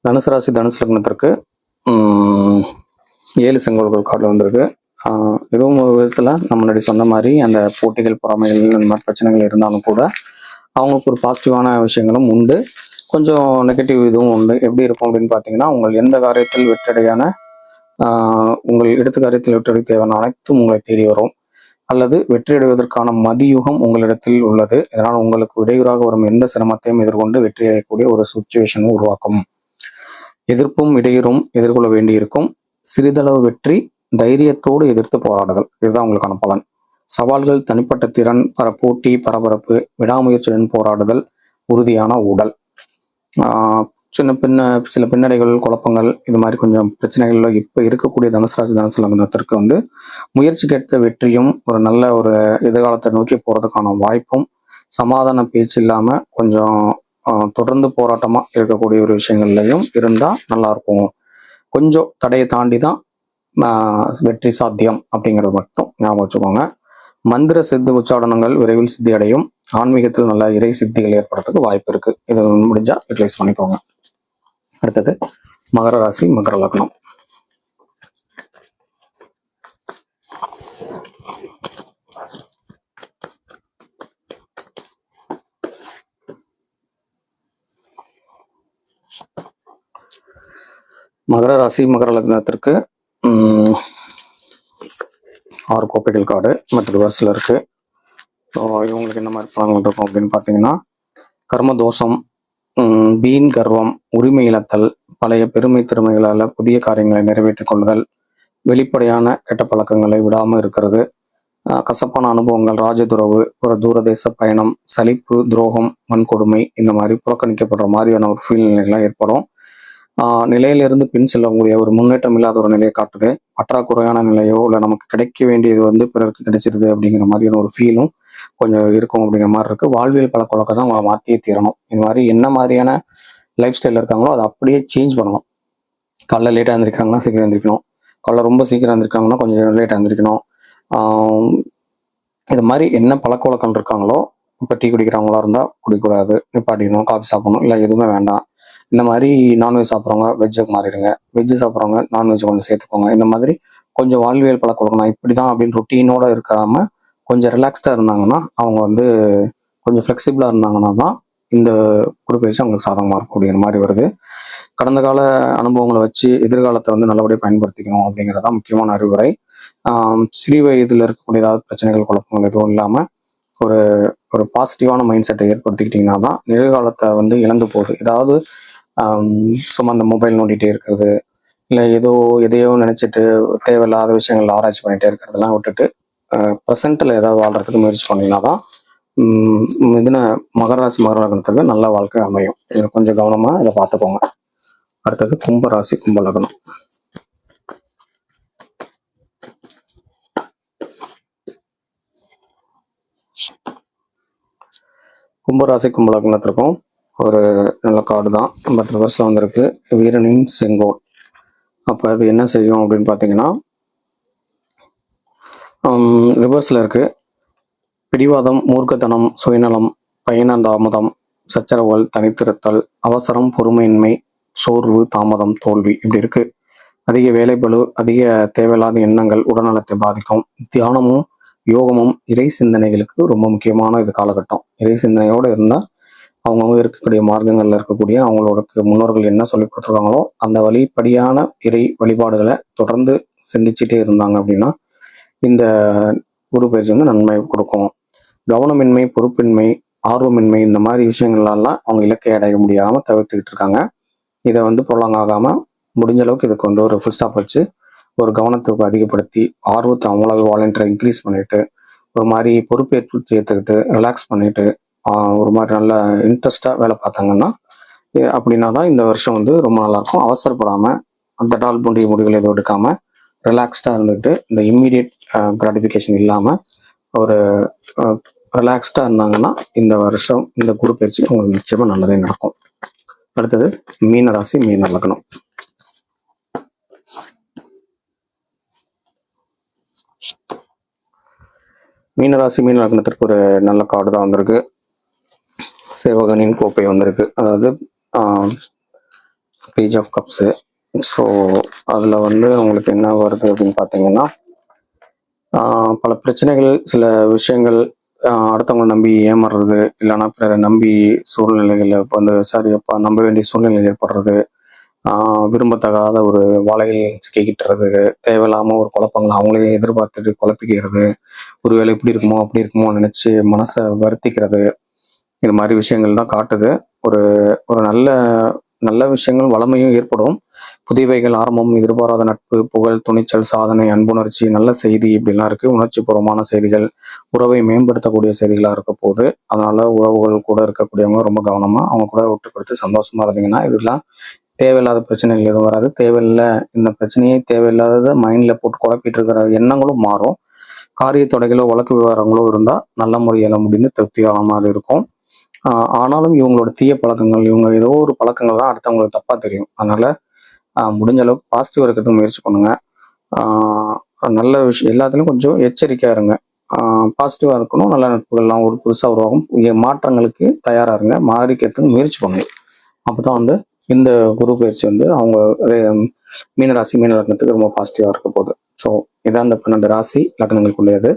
தனுசு ராசி தனுசு லக்னத்திற்கு 7 செங்கோல்கள் கார்டு வந்திருக்கு. இதுவும் ஒரு விதத்துல நம்ம முன்னாடி சொன்ன மாதிரி அந்த போட்டிகள், பொறாமைகள், இந்த மாதிரி பிரச்சனைகள் இருந்தாலும் கூட அவங்களுக்கு ஒரு பாசிட்டிவான விஷயங்களும் உண்டு, கொஞ்சம் நெகட்டிவ் இதுவும் உண்டு. எப்படி இருக்கும் அப்படின்னு பார்த்தீங்கன்னா, உங்கள் எந்த காரியத்தில் வெற்றடையான உங்கள் எடுத்த காரியத்தில் வெற்றடை தேவையான அனைத்தும் உங்களை தேடி வரும், அல்லது வெற்றியடைவதற்கான மதியுகம் உங்களிடத்தில் உள்ளது. இதனால் உங்களுக்கு இடையூறாக வரும் எந்த சிரமத்தையும் எதிர்கொண்டு வெற்றி அடையக்கூடிய ஒரு சுச்சுவேஷனும் உருவாக்கும். எதிர்ப்பும் இடையூறும் எதிர்கொள்ள வேண்டியிருக்கும். சிறிதளவு வெற்றி தைரியத்தோடு எதிர்த்து போராடுதல், இதுதான் உங்களுக்கான பலன். சவால்கள், தனிப்பட்ட திறன், போட்டி, பரபரப்பு, விடாமுயற்சியுடன் போராடுதல், உறுதியான உடல். சில பின்னடைகள், குழப்பங்கள், இது மாதிரி கொஞ்சம் பிரச்சனைகள்ல இப்ப இருக்கக்கூடிய தனுசு ராசி தனுசு லக்னத்திற்கு வந்து முயற்சிக்கேற்ற வெற்றியும் ஒரு நல்ல ஒரு எதிர்காலத்தை நோக்கி போறதுக்கான வாய்ப்பும், சமாதான பேச்சு இல்லாம கொஞ்சம் தொடர்ந்து போராட்டமா இருக்கக்கூடிய ஒரு விஷயங்கள்லையும் இருந்தா நல்லா இருக்கும். கொஞ்சம் தடையை தாண்டி தான் வெற்றி சாத்தியம் அப்படிங்கிறது மட்டும் ஞாபகம் வச்சுக்கோங்க. மந்திர சித்து உச்சாடனங்கள் விரைவில் சித்தி அடையும். ஆன்மீகத்தில் நல்ல இறை சித்திகள் ஏற்படுறதுக்கு வாய்ப்பு இருக்கு. இது முடிஞ்சா யூட்டிலைஸ் பண்ணிக்கோங்க. அடுத்தது மகர ராசி மகர லக்னம். மகர ராசி மகர லக்னத்திற்கு 6 கோப்பைகள் கார்டு மற்ற ரிவர்ஸில் இருக்கு. ஸோ இவங்களுக்கு என்ன மாதிரி பலன்கள் இருக்கும் அப்படின்னு பார்த்தீங்கன்னா, கர்ம தோஷம், வீண் கர்வம், உரிமை இழத்தல், பழைய பெருமை திறமைகளால் புதிய காரியங்களை நிறைவேற்றிக் கொள்ளுதல், வெளிப்படையான கெட்ட பழக்கங்களை விடாமல் இருக்கிறது, கசப்பான அனுபவங்கள், ராஜதுறவு, ஒரு தூரதேச பயணம், சலிப்பு, துரோகம், வன்கொடுமை, இந்த மாதிரி புறக்கணிக்கப்படுற மாதிரியான ஒரு சூழ்நிலைகள்லாம் ஏற்படும். நிலையிலிருந்து பின் செல்லக்கூடிய ஒரு முன்னேற்றம் இல்லாத ஒரு நிலையை காட்டுது. பற்றாக்குறையான நிலையோ இல்லை நமக்கு கிடைக்க வேண்டியது வந்து பிறருக்கு கிடைச்சிருது அப்படிங்கிற மாதிரியான ஒரு ஃபீலும் கொஞ்சம் இருக்கும் அப்படிங்கிற மாதிரி இருக்கு. வாழ்வியல் பழக்கவழக்க தான் அவங்களை மாற்றியே தீரணும். இந்த மாதிரி என்ன மாதிரியான லைஃப் ஸ்டைலில் இருக்காங்களோ அதை அப்படியே சேஞ்ச் பண்ணணும். காலைல லேட்டாக எழுந்திருக்காங்கன்னா சீக்கிரம் எழுந்திரிக்கணும், காலைல ரொம்ப சீக்கிரம் எழுந்திருக்காங்கன்னா கொஞ்சம் லேட்டாக எழுந்திரிக்கணும். இது மாதிரி என்ன பழக்க வழக்கம் இருக்காங்களோ, இப்போ டீ குடிக்கிறவங்களா இருந்தால் குடிக்கக்கூடாது, நிப்பாட்டிக்கணும், காஃபி சாப்பிடணும், இல்லை எதுவுமே வேண்டாம். இந்த மாதிரி நான்வெஜ் சாப்பிட்றவங்க வெஜ்ஜுக்கு மாறிடுங்க, வெஜ்ஜு சாப்பிட்றவங்க நான்வெஜ் கொஞ்சம் சேர்த்துக்கோங்க. இந்த மாதிரி கொஞ்சம் வாழ்வியல் பழக்க வழக்கம் இப்படி தான் அப்படின்னு ரொட்டீனோட இருக்காம கொஞ்சம் ரிலாக்ஸ்டாக இருந்தாங்கன்னா, அவங்க வந்து கொஞ்சம் ஃப்ளெக்சிபிளாக இருந்தாங்கன்னா தான் இந்த குருப்பெயர்ச்சி அவங்களுக்கு சாதகமாக இருக்கும் அப்படிங்கிற மாதிரி வருது. கடந்த கால அனுபவங்களை வச்சு எதிர்காலத்தை வந்து நல்லபடியாக பயன்படுத்திக்கணும் அப்படிங்கிறதான் முக்கியமான அறிவுரை. சிறு வயதில் இருக்கக்கூடிய ஏதாவது பிரச்சனைகள் குழப்பங்கள் எதுவும் இல்லாமல் ஒரு ஒரு பாசிட்டிவான மைண்ட் செட்டை ஏற்படுத்திக்கிட்டிங்கன்னா தான் நிகழ்காலத்தை வந்து இழந்து போகுது. ஏதாவது சும்மா அந்த மொபைல் நோண்டிகிட்டே இருக்கிறது, இல்லை எதையோ நினச்சிட்டு தேவையில்லாத விஷயங்கள் ஆராய்ச்சி பண்ணிகிட்டே இருக்கிறதெல்லாம் விட்டுட்டு ப்ரெசென்ட்டில் ஏதாவது வாழ்கிறதுக்கு முயற்சி பண்ணிங்கன்னா தான் இதுன மகர லக்னத்துக்கு நல்ல வாழ்க்கை அமையும். இதை கொஞ்சம் கவனமாக இதை பார்த்துக்கோங்க. அடுத்தது கும்பராசி கும்பலக்னம். கும்பராசி கும்பலக்னத்திற்கும் ஒரு நல்ல கார்டு தான், பட் ரிவர்ஸில் வந்திருக்கு வீரனின் செங்கோல். அப்போ அது என்ன செய்யும் அப்படின்னு பார்த்தீங்கன்னா, ரிவர்ஸில் இருக்கு பிடிவாதம், மூர்க்கத்தனம், சுயநலம், பயண தாமதம், சச்சரவுகள், தனித்திருத்தல், அவசரம், பொறுமையின்மை, சோர்வு, தாமதம், தோல்வி இப்படி இருக்கு. அதிக வேலைப்பளு, அதிக தேவையில்லாத எண்ணங்கள் உடல்நலத்தை பாதிக்கும். தியானமும் யோகமும் இறை சிந்தனைகளுக்கு ரொம்ப முக்கியமான இது காலகட்டம். இறை சிந்தனையோடு இருந்தால் அவங்கவுங்க இருக்கக்கூடிய மார்க்கங்கள்ல இருக்கக்கூடிய அவங்களோட முன்னோர்கள் என்ன சொல்லி கொடுத்துருக்காங்களோ அந்த வழிப்படியான இறை வழிபாடுகளை தொடர்ந்து சிந்திச்சுட்டே இருந்தாங்க அப்படின்னா இந்த குரு பயிற்சி வந்து நன்மை கொடுக்கும். கவனமின்மை, பொறுப்பின்மை, ஆர்வமின்மை இந்த மாதிரி விஷயங்கள்லாம் அவங்க இலக்கை அடைய முடியாம தவிர்த்துக்கிட்டு இருக்காங்க. இதை வந்து ப்ரொலாங் ஆகாம முடிஞ்ச அளவுக்கு இதுக்கு வந்து ஒரு ஃபுல் ஸ்டாப் வச்சு ஒரு கவனத்துக்கு அதிகப்படுத்தி ஆர்வத்தை அவங்களாவே வாலண்டியரை இன்க்ரீஸ் பண்ணிட்டு ஒரு மாதிரி பொறுப்பேற்று ஏற்றுக்கிட்டு ரிலாக்ஸ் பண்ணிட்டு ஒரு மாதிரி நல்ல இன்ட்ரெஸ்டாக வேலை பார்த்தாங்கன்னா அப்படின்னா தான் இந்த வருஷம் வந்து ரொம்ப நல்லாயிருக்கும். அவசரப்படாமல் அந்த டால் போன்ற முடிவுகள் எதுவும் எடுக்காமல் ரிலாக்ஸ்டாக இருந்துட்டு இந்த இம்மீடியட் கிராட்டிஃபிகேஷன் இல்லாமல் ஒரு ரிலாக்ஸ்டாக இருந்தாங்கன்னா இந்த வருஷம் இந்த குரு பயிற்சி உங்களுக்கு நிச்சயமாக நல்லதே நடக்கும். அடுத்தது மீனராசி மீன லக்னம். மீனராசி மீன லக்னத்திற்கு ஒரு நல்ல கார்டு தான் வந்திருக்கு. சேவகனின் கோப்பை வந்திருக்கு, அதாவது பேஜ் ஆஃப் கப்ஸு. ஸோ அதில் வந்து உங்களுக்கு என்ன வருது அப்படின்னு பார்த்தீங்கன்னா, பல பிரச்சனைகள், சில விஷயங்கள், அடுத்தவங்களை நம்பி ஏமாறுறது, இல்லைன்னா பிறரை நம்பி சூழ்நிலைகளில் இப்போ வந்து நம்ப வேண்டிய சூழ்நிலை ஏற்படுறது, விரும்பத்தகாத ஒரு வலையில் சிக்கிக்கிட்டுறது, தேவையில்லாமல் ஒரு குழப்பங்களை அவங்களே எதிர்பார்த்துட்டு குழப்பிக்கிறது, ஒரு வேளை இப்படி இருக்குமோ அப்படி இருக்குமோ நினச்சி மனசை வருத்திக்கிறது, இது மாதிரி விஷயங்கள் தான் காட்டுது. ஒரு ஒரு நல்ல நல்ல விஷயங்கள் வளமையும் ஏற்படும். புதியவைகள், ஆரம்பம், எதிர்பாராத நட்பு, புகழ், துணிச்சல், சாதனை, அன்புணர்ச்சி, நல்ல செய்தி இப்படிலாம் இருக்கு. உணர்ச்சி பூர்வமான செய்திகள், உறவை மேம்படுத்தக்கூடிய செய்திகளா இருக்க போது. அதனால உறவுகள் கூட இருக்கக்கூடியவங்க ரொம்ப கவனமா அவங்க கூட விட்டு கொடுத்து சந்தோஷமா இருந்தீங்கன்னா இதெல்லாம் தேவையில்லாத பிரச்சனைகள் எதுவும் வராது. தேவையில்லை இந்த பிரச்சனையே தேவையில்லாத மைண்ட்ல போட்டு குழப்பிட்டு இருக்கிற எண்ணங்களும் மாறும். காரிய தொடைகளோ வழக்கு விவகாரங்களோ இருந்தால் நல்ல முறையில் முடிந்து திருப்தியான மாதிரி இருக்கும். ஆனாலும் இவங்களோட தீய பழக்கங்கள், இவங்க ஏதோ ஒரு பழக்கங்கள் தான் அடுத்தவங்களுக்கு தப்பா தெரியும். அதனால முடிஞ்ச அளவுக்கு பாசிட்டிவா இருக்கிறதுக்கு முயற்சி பண்ணுங்க. நல்ல விஷயம் எல்லாத்துலேயும் கொஞ்சம் எச்சரிக்கையா இருங்க. பாசிட்டிவா இருக்கணும். நல்ல நட்புகள்லாம் ஒரு புதுசாக உருவாகும். மாற்றங்களுக்கு தயாரா இருங்க. மாறிக்கிறதுக்கு முயற்சி பண்ணுங்க. அப்போதான் வந்து இந்த குரு பயிற்சி வந்து அவங்க மீனராசி மீன லக்னத்துக்கு ரொம்ப பாசிட்டிவா இருக்க போகுது. ஸோ இதான் இந்த 12 ராசி லக்னங்களுக்குள்ளது.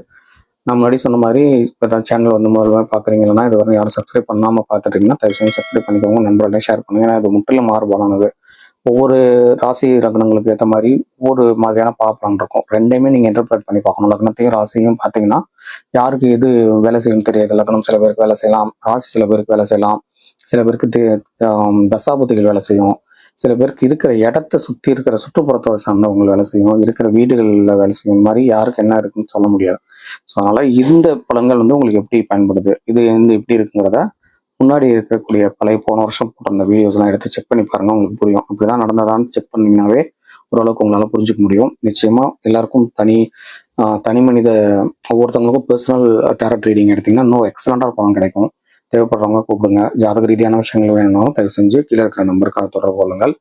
நான் முன்னாடி சொன்ன மாதிரி இப்போ தான் சேனல் வந்து முதல்ல பார்க்குறீங்கன்னா இது வரை யாரும் சப்ஸ்கிரைப் பண்ணாமல் பார்த்துட்டீங்கன்னா தயவுசெய்து சப்ஸ்கிரைப் பண்ணிக்கோங்க, நண்பர்களே ஷேர் பண்ணுங்க. ஏன்னா இது முற்றிலும் மாறுபாடானது. ஒவ்வொரு ராசி லக்னங்களுக்கு ஏற்ற மாதிரி ஒவ்வொரு மாதிரியான பலன் இருக்கும். ரெண்டையுமே நீங்கள் இன்டர்பிரேட் பண்ணி பார்க்கணும். லக்னத்தையும் ராசியும் பார்த்தீங்கன்னா யாருக்கு எது வேலை செய்யணும் தெரியாது. லக்னம் சில பேருக்கு வேலை செய்யலாம், ராசி சில பேருக்கு வேலை செய்யலாம், சில பேருக்கு தசாபுத்திகள் வேலை செய்யும், சில பேருக்கு இருக்கிற இடத்த சுற்றி இருக்கிற சுற்றுப்புறத்தை சார்ந்தவங்க வேலை செய்யும், இருக்கிற வீடுகளில் வேலை செய்யும். இந்த மாதிரி யாருக்கு என்ன இருக்குன்னு சொல்ல முடியாது. ஸோ அதனால இந்த பலன்கள் வந்து உங்களுக்கு எப்படி பயன்படுது, இது வந்து எப்படி இருக்குங்கிறத முன்னாடி இருக்கக்கூடிய போன வருஷம் போட்ட அந்த வீடியோஸ்லாம் எடுத்து செக் பண்ணி பாருங்க, உங்களுக்கு புரியும். அப்படிதான் நடந்ததான்னு செக் பண்ணீங்கன்னாவே ஓரளவுக்கு உங்களால புரிஞ்சுக்க முடியும். நிச்சயமா எல்லாருக்கும் தனி மனித ஒவ்வொருத்தவங்களுக்கும் பர்சனல் டேரட் ரீடிங் எடுத்தீங்கன்னா இன்னும் எக்ஸலண்டா பலன் கிடைக்கும். தேவைப்படுறவங்க கூப்பிடுங்க. ஜாதக ரீதியான விஷயங்கள் வேணும்னாலும் தயவு செஞ்சு கீழே இருக்கிற நம்பருக்காக தொடர்பு கொள்ளுங்கள்.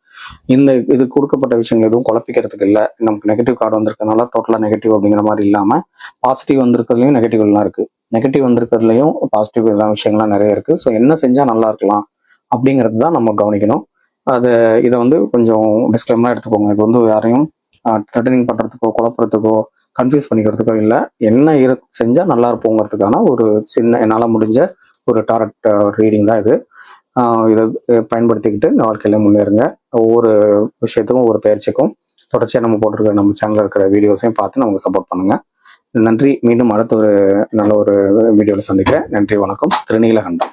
இது கொடுக்கப்பட்ட விஷயங்கள் எதுவும் குழப்பிக்கிறதுக்கு இல்லை. நமக்கு நெகட்டிவ் கார்டு வந்திருக்கிறதுனால டோட்டலாக நெகட்டிவ் அப்படிங்கிற மாதிரி இல்லாமல் பாசிட்டிவ் வந்திருக்கிறதுலையும் நெகட்டிவ்லாம் இருக்கு, நெகட்டிவ் வந்திருக்கிறதுலையும் பாசிட்டிவ் எல்லாம் விஷயங்கள்லாம் நிறைய இருக்கு. ஸோ என்ன செஞ்சா நல்லா இருக்கலாம் அப்படிங்கிறது தான் நம்ம கவனிக்கணும். இதை வந்து கொஞ்சம் டிஸ்க்ளைமராக எடுத்துக்கோங்க. இது வந்து யாரையும் த்ரெட்டனிங் பண்ணுறதுக்கோ குழப்பறதுக்கோ கன்ஃபியூஸ் பண்ணிக்கிறதுக்கோ இல்லை. என்ன செஞ்சால் நல்லா இருப்போங்கிறதுக்கான ஒரு சின்ன என்னால் முடிஞ்ச ஒரு டாரட் ரீடிங் தான் இது. இதை பயன்படுத்திக்கிட்டு வாழ்க்கையில் முன்னேறுங்க. ஒவ்வொரு விஷயத்துக்கும் ஒவ்வொரு பயிற்சிக்கும் தொடர்ச்சியாக நம்ம போட்டிருக்கிற நம்ம சேனலில் இருக்கிற வீடியோஸையும் பார்த்து நமக்கு சப்போர்ட் பண்ணுங்கள். நன்றி. மீண்டும் அடுத்த ஒரு நல்ல ஒரு வீடியோவில் சந்திக்கிறேன். நன்றி, வணக்கம். திருநீலகண்டம்.